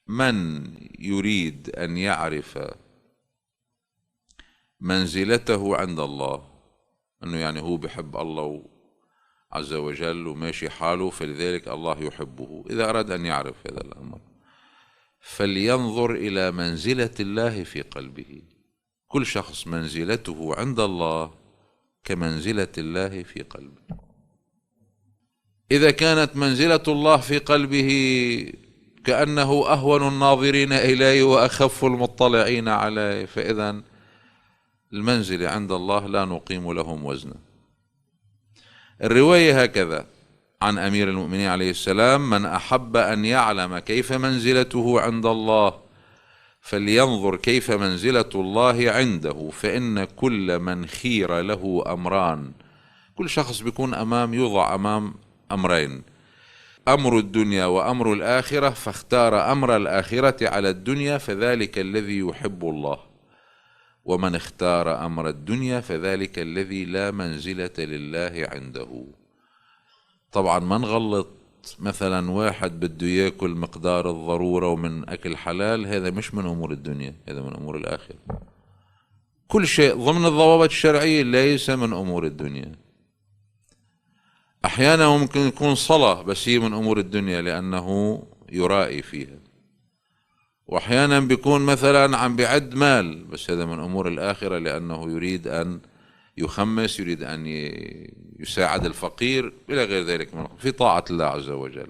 من يريد أن يعرف منزلته عند الله، أنه يعني هو بحب الله عز وجل وماشي حاله فلذلك الله يحبه، إذا أراد أن يعرف هذا الأمر فلينظر إلى منزلة الله في قلبه. كل شخص منزلته عند الله كمنزلة الله في قلبه. إذا كانت منزلة الله في قلبه كأنه أهون الناظرين إليه وأخف المطلعين عليه، فإذا المنزلة عند الله لا نقيم لهم وزنا. الرواية هكذا عن أمير المؤمنين عليه السلام: من أحب أن يعلم كيف منزلته عند الله فلينظر كيف منزلة الله عنده، فإن كل من خير له أمران. كل شخص بيكون يوضع أمام أمرين: أمر الدنيا وأمر الآخرة، فاختار أمر الآخرة على الدنيا فذلك الذي يحب الله، ومن اختار أمر الدنيا فذلك الذي لا منزلة لله عنده. طبعا ما نغلط، مثلا واحد بده ياكل مقدار الضرورة ومن أكل حلال، هذا مش من أمور الدنيا، هذا من أمور الآخرة. كل شيء ضمن الضوابط الشرعية ليس من أمور الدنيا. أحيانا ممكن يكون صلاة بس هي من أمور الدنيا لأنه يرائي فيها، وأحيانا بيكون مثلا عم بيعد مال بس هذا من أمور الآخرة لأنه يريد أن يخمس، يريد أن يساعد الفقير إلى غير ذلك في طاعة الله عز وجل.